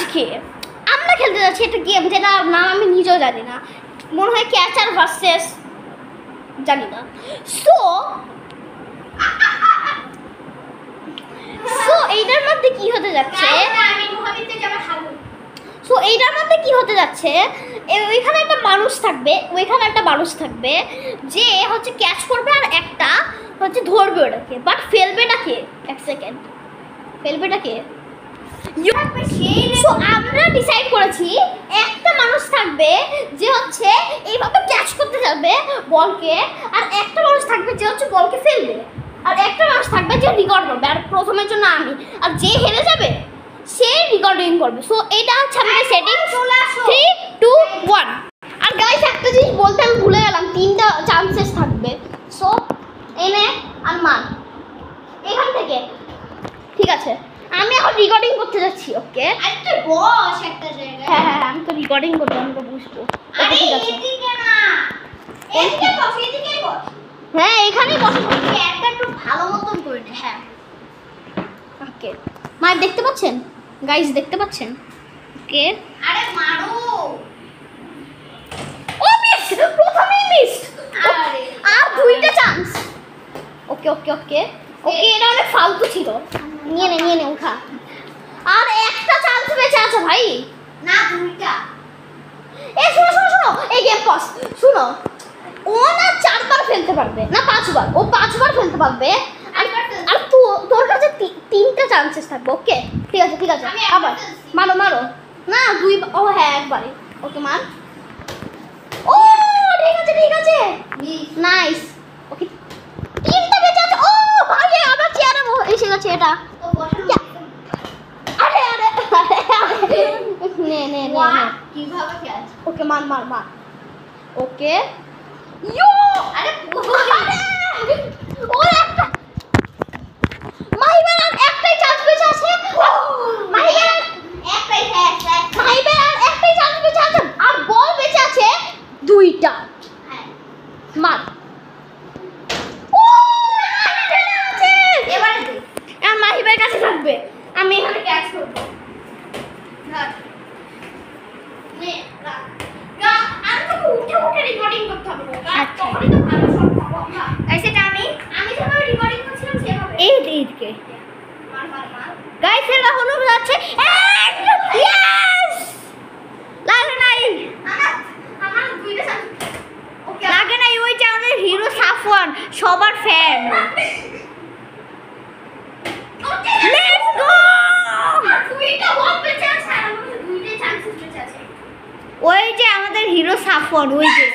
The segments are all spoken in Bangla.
আজকে আমরা খেলতে যাচ্ছি একটা গেম যেটা নাম আমি নিজেও জানি না, মনে হয় ক্যাচার ভার্সেস জানি না। সো এইটার মধ্যে কি হতে যাচ্ছে, সো এইটার মধ্যে কি হতে যাচ্ছে, ওইখানে একটা মানুষ থাকবে, ওইখানে একটা মানুষ থাকবে যে হচ্ছে ক্যাচ করবে আর একটা হচ্ছে ধরবে ওটাকে, বাট ফেলবেটাকে এক সেকেন্ড ফেলবেটাকে। সো আমরা ডিসাইড করেছি একটা মানুষ থাকবে যে হচ্ছে এইভাবে ক্যাচ করতে যাবে বলকে, আর একটা মানুষ থাকবে যে হচ্ছে বলকে ফেলবে, আর একটা মানুষ থাকবে যে রেকর্ড করবে। আর প্রথমের জন্য আমি, আর যে হেরে যাবে সে রেকর্ডিং করবে। সো এটা হচ্ছে আমাদের সেটিং। 3, 2, 1। আর গাইস একটা জিনিস বলতে আমি ভুলে গেলাম, 3টা চান্সেস থাকবে। সো এনে আর মান এখান থেকে, ঠিক আছে? আমি এখন রেকর্ডিং করতে যাচ্ছি। ওকে একটা বস একটা জায়গায়। হ্যাঁ আমি তো রেকর্ডিং করবো, আমি তো বুঝবো। আরে ঠিক আছে, এদিকে না, এদিকে বস, এদিকেই বস। হ্যাঁ এখানেই বসে একটা একটু ভালো মতন করে নে। হ্যাঁ ওকে। মার দেখতে পাচ্ছেন গাইস, দেখতে পাচ্ছেন? ওকে আরে মারো। ও মিস, প্রথমেই মিস। আরে আর 2টা চান্স। ওকে ওকে ওকে ওকে, এটা অনেক ফালতু ছিল। নিয়ে নে উঠা। আর একটা চান্স বেঁচে আছে ভাই। না, 2টা। এ শোনো এই গেম পজ শুনো। ও না 4বার ফেলতে পারবে না, 5বার। ও 5বার ফেলতে পারবে। আর তোর কাছে 3টা চান্সেস থাকবে। ওকে ঠিক আছে আবার মারো না 2। ও হ্যাঁ একবারই। ওকে মার। ও ঠিক আছে নাইস। ওকে 3টা বেঁচে আছে। ও ভাই আবার চেয়ারে এসে গেছে এটা। ও বসে আরে নে কিভাবে খেলছ? ওকে মার ওকে ইয়ো। আরে ও একটা মাহিবের আর একটাই চান্স বেঁচে আছে। মাহিবের একটাই হ্যাঁ। মাহিবের আর একটাই চান্স বেঁচে আছে, আর বল বেঁচে আছে 2টা। হ্যাঁ মার। ও আছে এবারে দে। আর মাহিবের কাছে থাকবে। আমি এখানে ক্যাচ করব। ধর নে রাখ। আমি তোকে উঠে রেকর্ডিং করতে হবে। আচ্ছা। তখনই তো ভালো শট পাবো আমরা। গাইস এটা আমি যেভাবে রেকর্ডিং করছিলাম সেভাবে। এইদিকে মার গাইস এরা হলো যাচ্ছে। ইয়েস লাগে নাই আমার 2টা চান্স। ওকে লাগে নাই। ওই যে আমাদের হিরো সাফওয়ান সবার ফ্যান। Let's go. 2টা বল বেঁচে আছে, আর আমাদের 2টা চান্সেস বেঁচে আছে। ওই যে আমাদের হিরো সাফওয়ান, ওই যে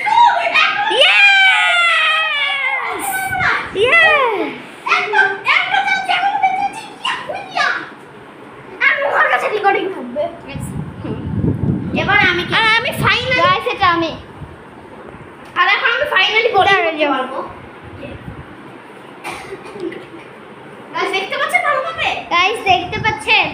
একটা চান্স এখন বেঁচে আছে। আর মোর কাছে রেকর্ডিং থাকবে। এবার আমি আর আমি ফাইনালি গাইস এটা আমি আর এখন আমি ফাইনালি বলে যেতে পারবো। গাইস দেখতে পাচ্ছেন ভালোভাবে? গাইস দেখতে পাচ্ছেন?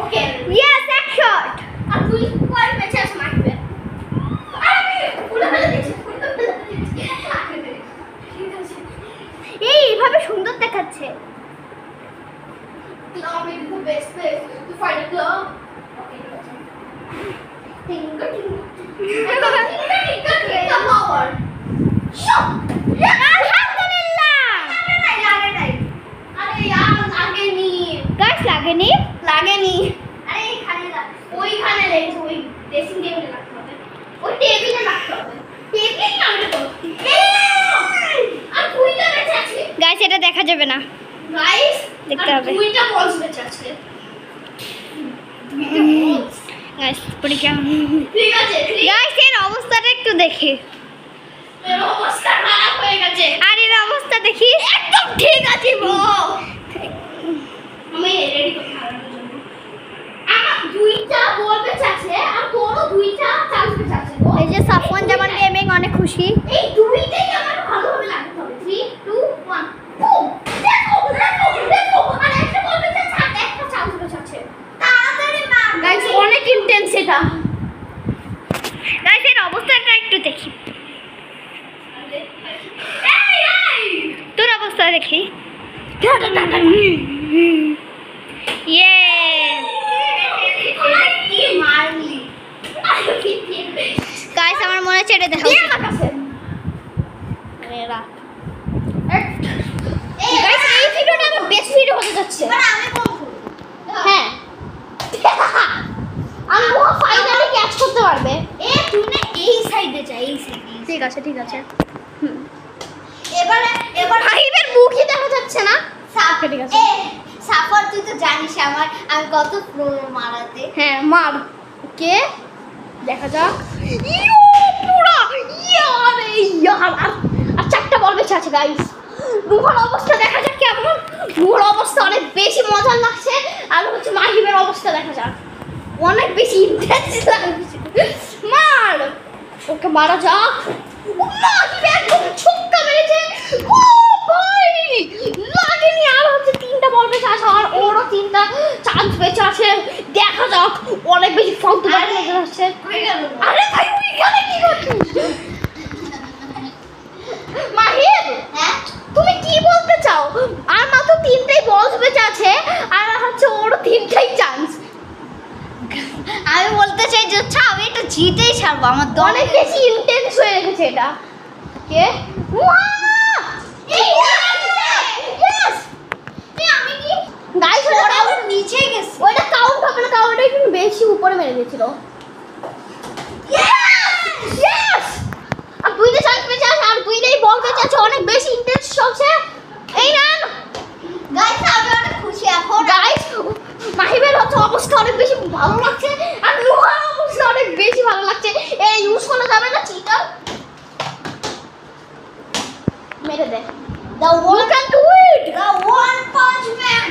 ওকে ইয়েস এক শট। আর 2 পয়েন্ট বেঁচে আছে মারবে। আর আমি ফুলে ফেলে দিচ্ছি। ঠিক আছে এইভাবে সুন্দর দেখাচ্ছে। Club is the best place to find a club. Okay, tinga tinga power. Shot. আলহামদুলিল্লাহ। আরে यार লাগেনি। গাইস লাগেনি? লাগেনি। আরে এখানে লাগ। ওইখানে লেগেছে, ওই ড্রেসিং টেবিলে লাগতে হবে। ওই টেবিলে লাগতে হবে। টেবিলে কামড়ে তো। আর 2টা বেঁচে আছে। গাইস এটা দেখা যাবে না। গাইস দেখতে হবে। 2টা বলস বেঁচে আছে। গাইস পরীক্ষা। ঠিক আছে গাইস এর অবস্থাটা একটু দেখি। এর অবস্থা খারাপ হয়ে গেছে। আর এর অবস্থা দেখি। একদম ঠিক আছে ব্রো। আমি রেডি করতে হারানোর জন্য। আমার 2টা বল বেঁচে আছে, আর তোরও 2টা চান্স বেঁচে আছে। এই যে সাফওয়ান জামান গেমিং অনেক খুশি। এই 2টাই আমার ভালোভাবে লাগতে হবে। 3, 2, 1 বুম। দেখো আর একটা বল বেঁচে আছে, আর একটা চান্স বেঁচে আছে। তাড়াতাড়ি মার গাইস, অনেক ইন্টেন্স এটা। গাইস এর অবস্থাটা একটু দেখি। তোর অবস্থা দেখি। ইয়ে গাইস আমার মনে হচ্ছে এটা দেখা উচিত। Guys, এই ভিডিওটা আমার বেস্ট ভিডিও হতে যাচ্ছে। হ্যাঁ আমি ফাইনালি ক্যাচ করতে পারবে। তুই না এই সাইডে যা, এই সাইডে। ঠিক আছে ঠিক আছে। এবার হাইবের মুখই দেখা যাচ্ছে না। ঠিক আছে। সাফার তুই তো জানিস আমি কত প্রো মারাতে। হ্যাঁ মার। কে দেখা যাক। পুরা ইয়ার আর চারটা বল বেঁচে আছে গাইস। নুহার অবস্থা দেখা যাক কেমন। নুহার অবস্থা অনেক বেশি মজার লাগছে। আর হচ্ছে মাহিবের অবস্থা দেখা যাক, অনেক বেশি ইন্টেন্স লাগছে। মার ওকে মারা যাক। মাহিব একদম ছক্কা মেরেছে। ও ভাই লাগেনি। আর হচ্ছে তিনটা বল বেঁচে আছে আর ওরও তিনটা চান্স বেঁচে আছে। দেখা যাক অনেক বেশি ফাউল বেঁচে আছে। আরে ভাই তুই এখানে কি করছিস? মাহিব তুমি কি বলতে চাও? আর মাত্র তিনটাই বল বেঁচে আছে আর হচ্ছে ওরও তিনটাই চান্স। আমি বলতে চাই যে আমি এটা জিতেই ছাড়বো। আমার অনেক বেশি ইন্টেন্স হয়ে গেছে এটা। কে গাইস ওটা নিচে গেছে। ওটা কাউন্ট হবে না, কারণ ওটা একটু বেশি উপরে মেরে দিয়েছিল। আর দুইটা চান্স বেঁচে আছে আর দুইটাই বল বেঁচে আছে। অনেক বেশি ইন্টেন্স চলছে এই রান। গাইস আমি অনেক খুশি এখন। গাইস মাহিবের হচ্ছে অবস্থা অনেক বেশি ভালো লাগছে আর নুহার অবস্থা অনেক বেশি ভালো লাগছে। এই ইউজ করা যাবে না চিটার। মেরে দে। The one can do it. The one punch man.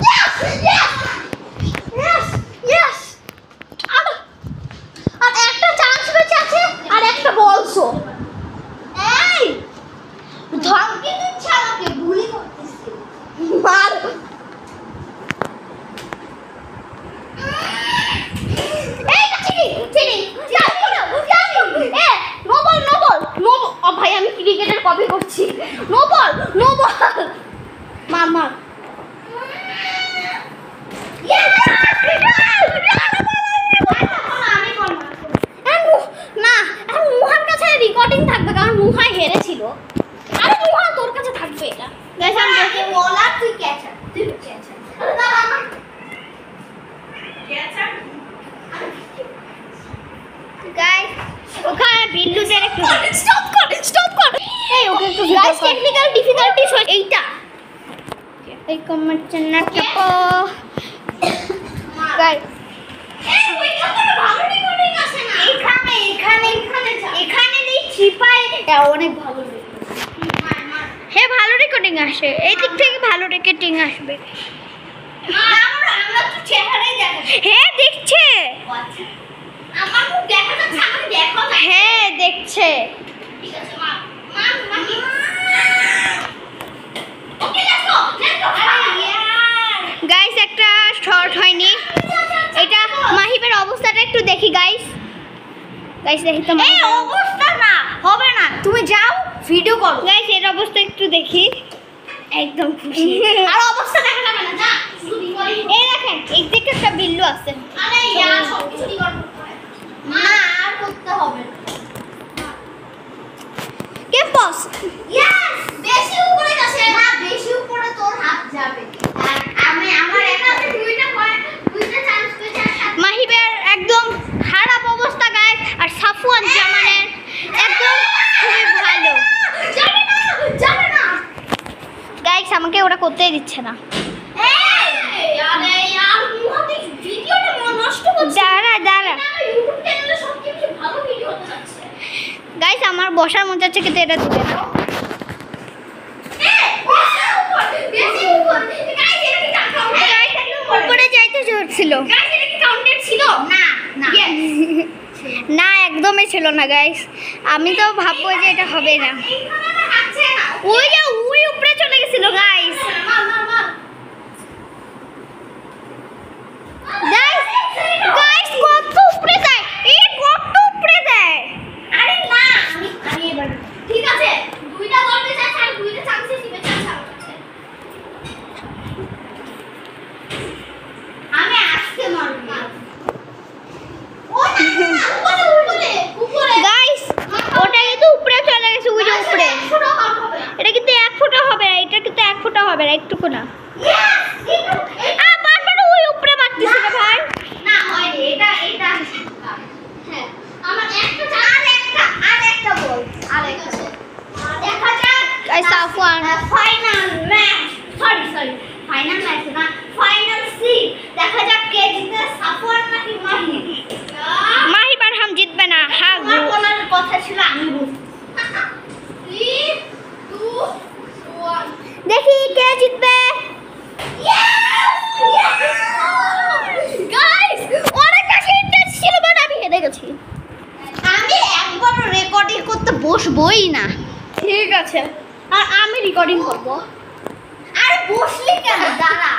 Yes, yes, yes, yes. আর একটা চান্স বেঁচে আছে আর একটা বল শো। এই ধমকি দিচ্ছে আমাকে, গুলি করতেছে। মার এই চিনি ভাই আমি ক্রিকেটের কপি করছি। নো বল মার মার। না নুহার কাছে রেকর্ডিং থাকবে কারণ নুহা হেরেছিল। আরে নুহা তোর কাছে থাকবে এটা। গাইস আমি দেখি বলার তুই ক্যাচার। তুই ক্যাচার। আরে না না ক্যাচার। গাইস ওখানে বিল্লুদের একটু স্টপ কর। এই ওকে একটু গাইস টেকনিক্যাল ডিফিকাল্টিস এইটা। এই কমেন্ট চ্যানেল টাকো গাইস এখানে নেই চিপায় অনেক ভালো। হ্যাঁ ভালো রেকর্ডিং আসে, এই দিক থেকে ভালো রেকর্ডিং আসবে। আমরা তো চেহারাই দেখা। হ্যাঁ দেখছে। আমার মুখ দেখা যাচ্ছে, আমাকে দেখো না। হ্যাঁ দেখছে। ঠিক আছে মার ওকে লেটস গো। গাইস একটা শর্ট হয়নি। এটা মাহিবের অবস্থাটা একটু দেখি গাইস। দেখি তো এই অবস্থা না হবে না, তুমি যাও ভিডিও করো। গাইস এর অবস্থা একটু দেখি। একদম খুশি। আর অবস্থা দেখা যাবে না, যা শুধু রিকর্ডিং। এই দেখেন একদিকে একটা বিল্লু আছে। আরে ইয়ার সব কিছু রিকর্ড করতে হয়। না আর করতে হবে না। কে পাস? ইয়েস বেশি উপরে গেছে না, বেশি উপরে তোর হাত যাবে। আর আমার একাতে দুইটা চান্স পেয়েছে। মাহিবের একদম খারাপ অবস্থা গাইস। আর সাফওয়ান জামানের একদম খুবই ভালো। যাবে না গাইস আমাকে ওরা করতেই দিচ্ছে না। এই আরে यार মুহাতে ভিডিওটা নষ্ট করছিস। দাঁড়া ইউটিউব চ্যানেলে সবচেয়ে ভালো ভিডিও হতে যাচ্ছে। গাইস আমার বসার মজা হচ্ছে কিন্তু এটা দিবে না। বেশি উপর গাইস এটা কি কাউন্ট? উপরে যাইতে জোর ছিল। গাইস এটা কি কাউন্টেড ছিল? না না একদমই ছিল না গাইস। আমি তো ভাববো যে এটা হবে না। ওই যে ওই উপরে চলে গেছিল গাইস। গাইস কত উপরে যায়, এই কত উপরে যায়। আরে না আমি এবার ঠিক আছে দুইটা বল বেঁচে আছে আর দুইটা চান্সেস বেঁচে আছে আমার কাছে। হবে না, একটুকু না। বারবার ওই উপরে মারতেছে রে ভাই। না হয় এটা হ্যাঁ আমার আরেকটা বল দেখা যাক guys Safwan final match sorry final match না ফাইনাল সি দেখা যাক কে জিতে সাফওয়ান নাকি মাহি মাহি বারহাম জিতবে না। হ্যাঁ আমার বলার কথা ছিল আমি বলছি 3 2 1 দেখি কে জিতবে। গাইস অনেক কাছে ইন্টারেস্ট ছিল বাট আমি হেরে গেছি আমি একবার রেকর্ডিং করতে বসবই না ঠিক আছে আর আমি রেকর্ডিং করব আরে বসলি কেন দাঁড়া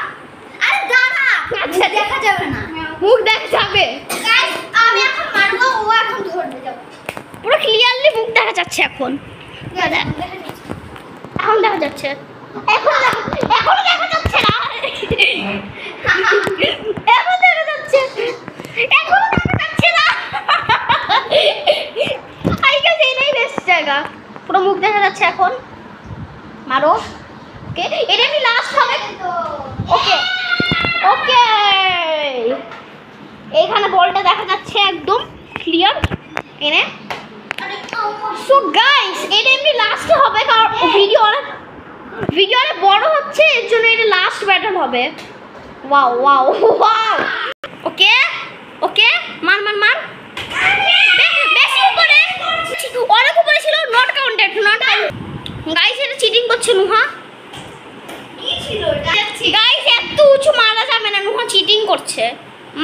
আচ্ছা দেখা যাবে না মুখ দেখা যাবে গাইস আমি এখন মারবো ও এখন ধরবে যাবে পুরো ক্লিয়ারলি মুখ দেখা যাচ্ছে এখন। এখন দেখা যাচ্ছে এখন দেখা যাচ্ছে না এখন দেখা যাচ্ছে না আই গেস এটাই বেস্ট জায়গা পুরো মুখ দেখা যাচ্ছে এখন মারো ওকে এটা কি লাস্ট হবে ওকে এইখানে বলটা দেখা যাচ্ছে একদম ক্লিয়ার এনে সো গাইস এটা এমনি লাস্টে হবে কারণ ভিডিও অনেক বড় হচ্ছে এর জন্য এটা লাস্ট ব্যাটল হবে ওয়াও ওকে মার বেশি উপরে অনেক উপরে ছিল নট কাউন্টেড গাইস এটা চিটিং করছে নুহা কি ছিল এটা গাইস এত উঁচু মারা যাবে না নুহা চিটিং করছে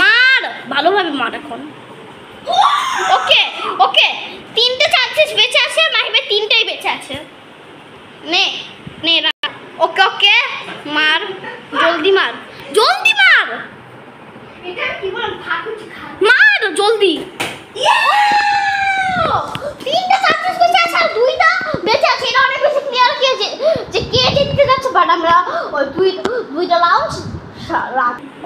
মার ভালোভাবে মার এখন ওকে তিনটে চান্সেস বেঁচে আছে মাহিবের তিনটাই বেঁচে আছে নে ওকে মার জলদি মার এটা কি বল মার জলদি তিনটা চান্সেস বেঁচে আছে আর দুইটা বেঁচে আছে এটা অনেক বেশি ক্লিয়ার যে কে জিততে যাচ্ছে বাট আমরা ওই দুইটা রাউন্ড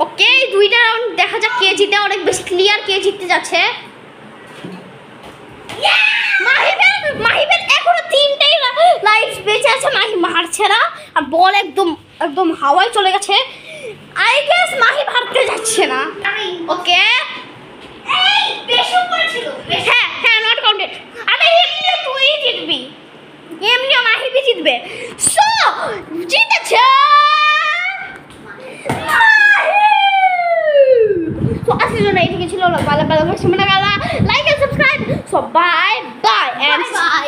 ওকে দুইটা রাউন্ড দেখা যাক কে জিতে অনেক বেশি ক্লিয়ার কে জিততে যাচ্ছে মাহিবের এখনো তিনটাই লাইফ বেঁচে আছে মাহি মারছে না আর বল একদম হাওয়ায় চলে গেছে আই গেস মাহি হারতে যাচ্ছে না ওকে এই বেশি উপরে ছিল হ্যাঁ নট কাউন্টেড আরে এমনি তুই জিতবি এমনি মাহিবি জিতবে সো জিতেছে তো আজকের জন্য এই থেকে ছিল ভালো ভালো like and subscribe so bye bye and by